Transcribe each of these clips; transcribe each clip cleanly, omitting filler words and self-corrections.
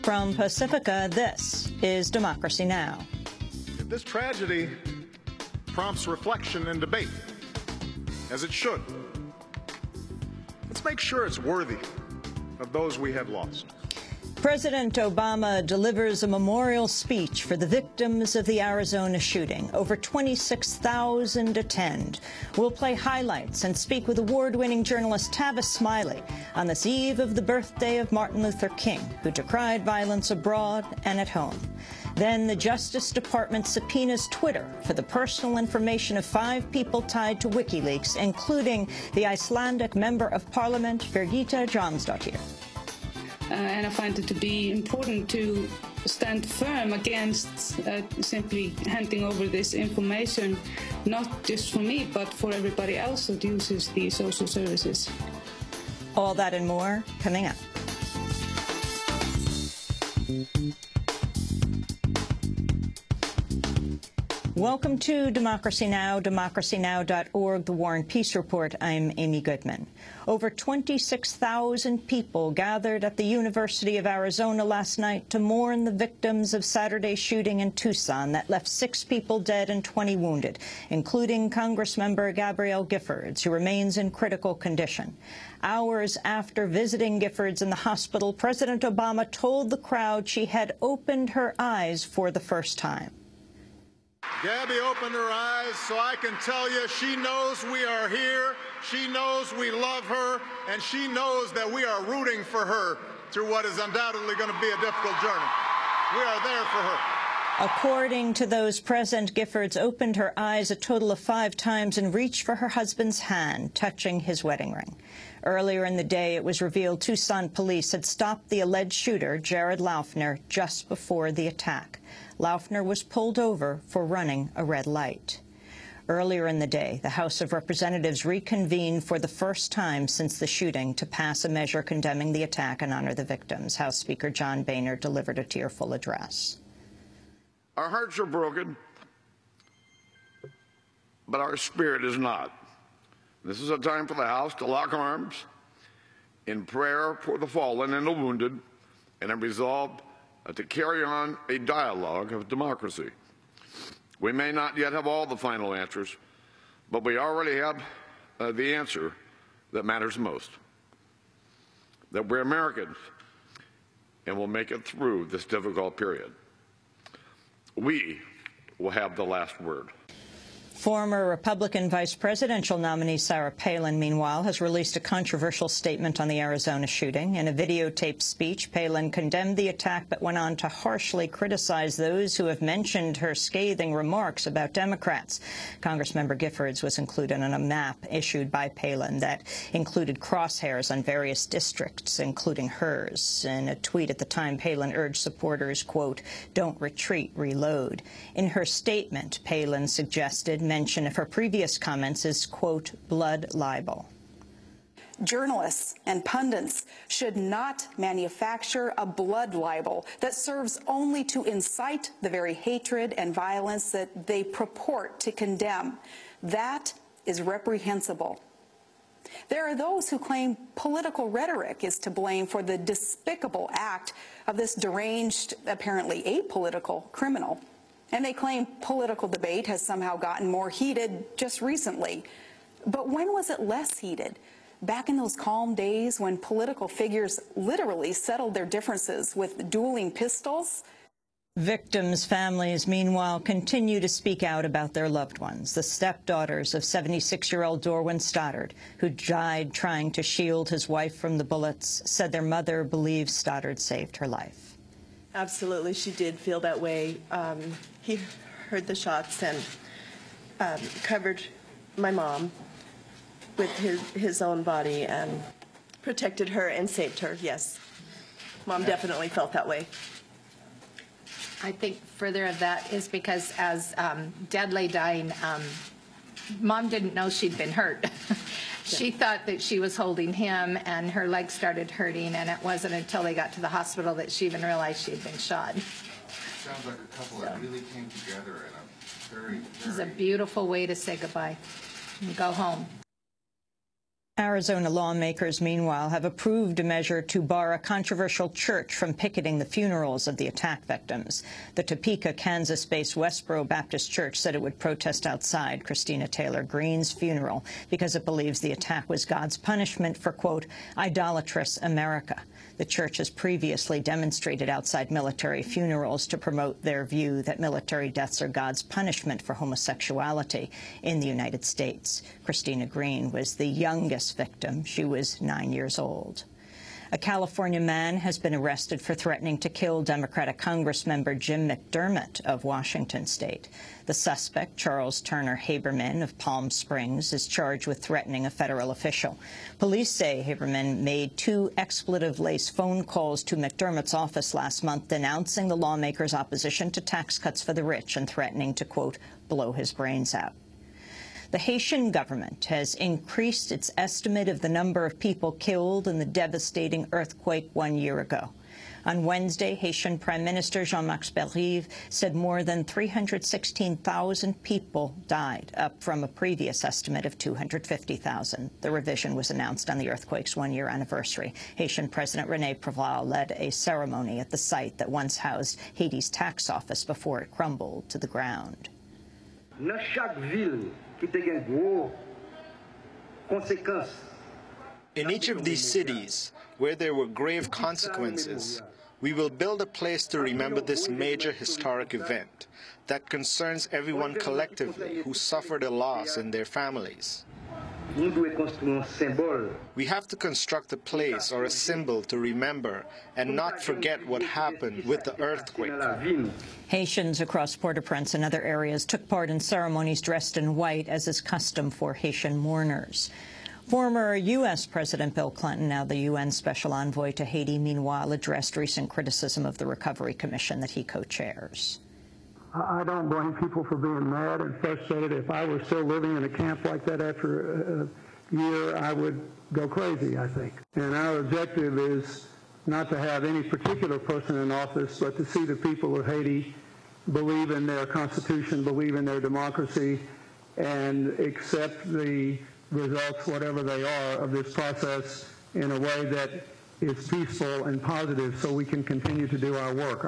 From Pacifica, this is Democracy Now! This tragedy prompts reflection and debate, as it should. Let's make sure it's worthy of those we have lost. President Obama delivers a memorial speech for the victims of the Arizona shooting. Over 26,000 attend. We'll play highlights and speak with award-winning journalist Tavis Smiley on this eve of the birthday of Martin Luther King, who decried violence abroad and at home. Then the Justice Department subpoenas Twitter for the personal information of 5 people tied to WikiLeaks, including the Icelandic Member of Parliament, Birgitta Jonsdottir. And I find it to be important to stand firm against simply handing over this information, not just for me, but for everybody else that uses the social services. All that and more coming up. Welcome to Democracy Now!, democracynow.org, The War and Peace Report. I'm Amy Goodman. Over 26,000 people gathered at the University of Arizona last night to mourn the victims of Saturday's shooting in Tucson that left 6 people dead and 20 wounded, including Congressmember Gabrielle Giffords, who remains in critical condition. Hours after visiting Giffords in the hospital, President Obama told the crowd she had opened her eyes for the first time. Gabby opened her eyes, so I can tell you she knows we are here, she knows we love her, and she knows that we are rooting for her through what is undoubtedly going to be a difficult journey. We are there for her. According to those present, Giffords opened her eyes a total of 5 times and reached for her husband's hand, touching his wedding ring. Earlier in the day, it was revealed Tucson police had stopped the alleged shooter, Jared Loughner, just before the attack. Loughner was pulled over for running a red light. Earlier in the day, the House of Representatives reconvened for the first time since the shooting to pass a measure condemning the attack and honor the victims. House Speaker John Boehner delivered a tearful address. Our hearts are broken, but our spirit is not. This is a time for the House to lock arms in prayer for the fallen and the wounded, and a resolve to carry on a dialogue of democracy. We may not yet have all the final answers, but we already have the answer that matters most, that we're Americans and will make it through this difficult period. We will have the last word. Former Republican vice presidential nominee Sarah Palin, meanwhile, has released a controversial statement on the Arizona shooting. In a videotaped speech, Palin condemned the attack but went on to harshly criticize those who have mentioned her scathing remarks about Democrats. Congressmember Giffords was included on a map issued by Palin that included crosshairs on various districts, including hers. In a tweet at the time, Palin urged supporters, quote, "Don't retreat, reload." In her statement, Palin suggested mention of her previous comments is, quote, blood libel. Journalists and pundits should not manufacture a blood libel that serves only to incite the very hatred and violence that they purport to condemn. That is reprehensible. There are those who claim political rhetoric is to blame for the despicable act of this deranged, apparently apolitical criminal. And they claim political debate has somehow gotten more heated just recently. But when was it less heated? Back in those calm days when political figures literally settled their differences with dueling pistols? Victims' families, meanwhile, continue to speak out about their loved ones. The stepdaughters of 76-year-old Dorwin Stoddard, who died trying to shield his wife from the bullets, said their mother believes Stoddard saved her life. Absolutely, she did feel that way. He heard the shots and covered my mom with his own body and protected her and saved her, yes. Mom definitely felt that way. I think further of that is because as Dad lay dying, Mom didn't know she'd been hurt. She thought that she was holding him and her legs started hurting, and it wasn't until they got to the hospital that she even realized she had been shot. Sounds like a couple that really came together in a very, It was a beautiful way to say goodbye and go home. Arizona lawmakers, meanwhile, have approved a measure to bar a controversial church from picketing the funerals of the attack victims. The Topeka, Kansas-based Westboro Baptist Church said it would protest outside Christina Taylor Greene's funeral because it believes the attack was God's punishment for, quote, idolatrous America. The church has previously demonstrated outside military funerals to promote their view that military deaths are God's punishment for homosexuality in the United States. Christina Greene was the youngest victim. She was 9 years old. A California man has been arrested for threatening to kill Democratic Congressmember Jim McDermott of Washington state. The suspect, Charles Turner Haberman of Palm Springs, is charged with threatening a federal official. Police say Haberman made 2 expletive-laced phone calls to McDermott's office last month denouncing the lawmaker's opposition to tax cuts for the rich and threatening to, quote, blow his brains out. The Haitian government has increased its estimate of the number of people killed in the devastating earthquake 1 year ago. On Wednesday, Haitian Prime Minister Jean-Marc Berive said more than 316,000 people died, up from a previous estimate of 250,000. The revision was announced on the earthquake's 1-year anniversary. Haitian President René Préval led a ceremony at the site that once housed Haiti's tax office before it crumbled to the ground. In each of these cities, where there were grave consequences, we will build a place to remember this major historic event that concerns everyone collectively who suffered a loss in their families. We have to construct a place or a symbol to remember and not forget what happened with the earthquake. Haitians across Port-au-Prince and other areas took part in ceremonies dressed in white, as is custom for Haitian mourners. Former U.S. President Bill Clinton, now the UN Special Envoy to Haiti, meanwhile, addressed recent criticism of the Recovery Commission that he co-chairs. I don't blame people for being mad and frustrated. If I were still living in a camp like that after a year, I would go crazy, I think. And our objective is not to have any particular person in office, but to see the people of Haiti believe in their constitution, believe in their democracy, and accept the results, whatever they are, of this process in a way that is peaceful and positive so we can continue to do our work.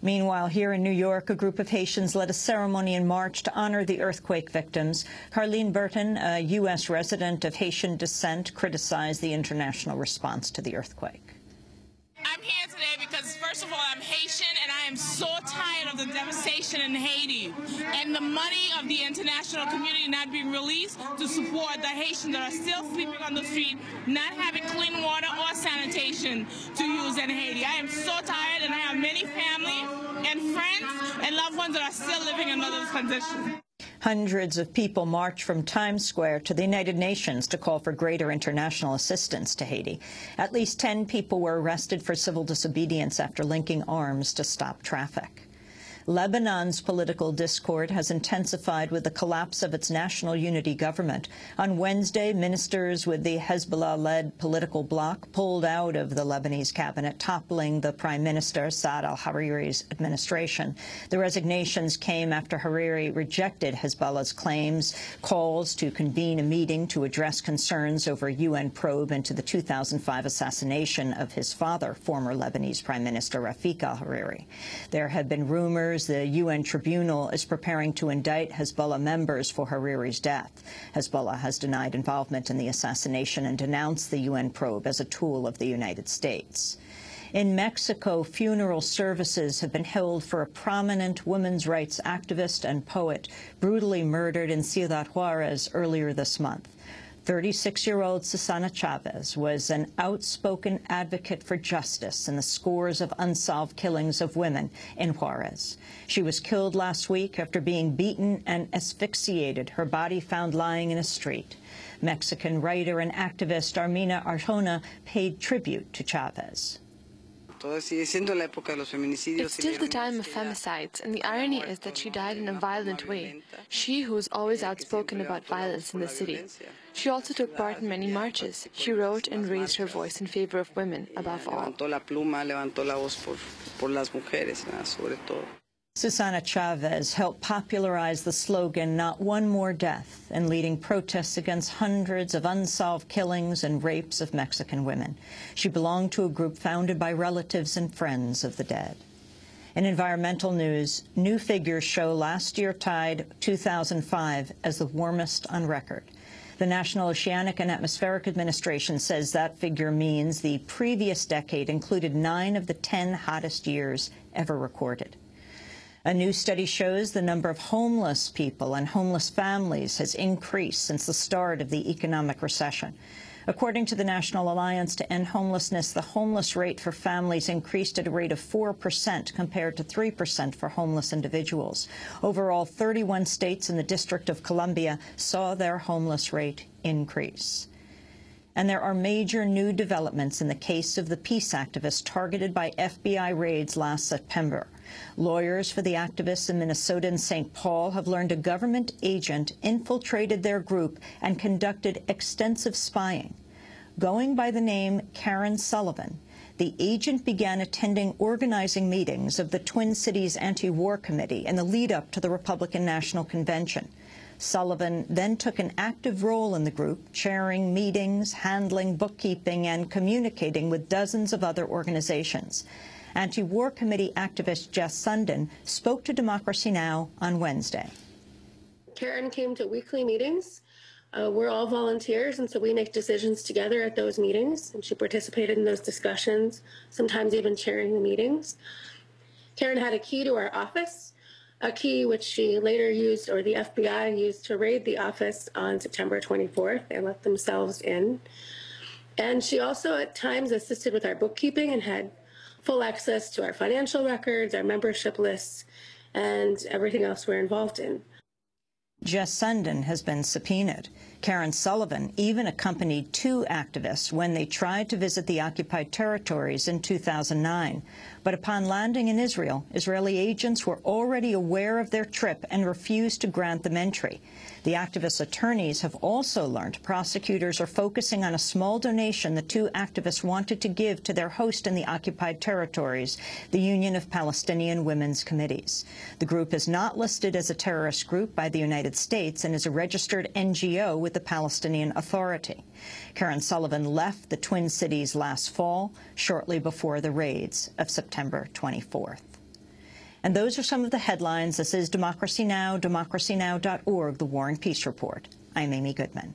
Meanwhile, here in New York, a group of Haitians led a ceremony in March to honor the earthquake victims. Carlene Burton, a U.S. resident of Haitian descent, criticized the international response to the earthquake. I'm here today because, first of all, I'm Haitian, and I am so tired of the devastation in Haiti and the money of the international community not being released to support the Haitians that are still sleeping on the street, not having clean water or sanitation to use in Haiti. I am so tired, and I have many family and friends and loved ones that are still living under those conditions. Hundreds of people marched from Times Square to the United Nations to call for greater international assistance to Haiti. At least 10 people were arrested for civil disobedience after linking arms to stop traffic. Lebanon's political discord has intensified with the collapse of its national unity government. On Wednesday, ministers with the Hezbollah-led political bloc pulled out of the Lebanese cabinet, toppling the Prime Minister, Saad al-Hariri's administration. The resignations came after Hariri rejected Hezbollah's calls to convene a meeting to address concerns over a UN probe into the 2005 assassination of his father, former Lebanese Prime Minister Rafik al-Hariri. There have been rumors the UN tribunal is preparing to indict Hezbollah members for Hariri's death. Hezbollah has denied involvement in the assassination and denounced the UN probe as a tool of the United States. In Mexico, funeral services have been held for a prominent women's rights activist and poet brutally murdered in Ciudad Juarez earlier this month. 36-year-old Susana Chavez was an outspoken advocate for justice in the scores of unsolved killings of women in Juarez. She was killed last week after being beaten and asphyxiated, her body found lying in a street. Mexican writer and activist Armina Arjona paid tribute to Chavez. It's still the time of femicides, and the irony is that she died in a violent way. She who was always outspoken about violence in the city. She also took part in many marches. She wrote and raised her voice in favor of women, above all. Susana Chavez helped popularize the slogan, "Not one more death," in leading protests against hundreds of unsolved killings and rapes of Mexican women. She belonged to a group founded by relatives and friends of the dead. In environmental news, new figures show last year tied 2005 as the warmest on record. The National Oceanic and Atmospheric Administration says that figure means the previous decade included 9 of the 10 hottest years ever recorded. A new study shows the number of homeless people and homeless families has increased since the start of the economic recession. According to the National Alliance to End Homelessness, the homeless rate for families increased at a rate of 4% compared to 3% for homeless individuals. Overall, 31 states in the District of Columbia saw their homeless rate increase. And there are major new developments in the case of the peace activists targeted by FBI raids last September. Lawyers for the activists in Minnesota and St. Paul have learned a government agent infiltrated their group and conducted extensive spying. Going by the name Karen Sullivan, the agent began attending organizing meetings of the Twin Cities Anti-War Committee in the lead-up to the Republican National Convention. Sullivan then took an active role in the group, chairing meetings, handling bookkeeping, and communicating with dozens of other organizations. Anti-War Committee activist Jess Sundin spoke to Democracy Now! On Wednesday. Karen came to weekly meetings. We're all volunteers, and so we make decisions together at those meetings, and she participated in those discussions, sometimes even chairing the meetings. Karen had a key to our office, a key which she later used, or the FBI used, to raid the office on September 24th. They let themselves in. And she also at times assisted with our bookkeeping and had full access to our financial records, our membership lists, and everything else we're involved in. Jess Sundin has been subpoenaed. Karen Sullivan even accompanied 2 activists when they tried to visit the occupied territories in 2009. But upon landing in Israel, Israeli agents were already aware of their trip and refused to grant them entry. The activists' attorneys have also learned prosecutors are focusing on a small donation the 2 activists wanted to give to their host in the occupied territories, the Union of Palestinian Women's Committees. The group is not listed as a terrorist group by the United States and is a registered NGO with the Palestinian Authority. Karen Sullivan left the Twin Cities last fall, shortly before the raids of September 24th. And those are some of the headlines. This is Democracy Now!, democracynow.org, The War and Peace Report. I'm Amy Goodman.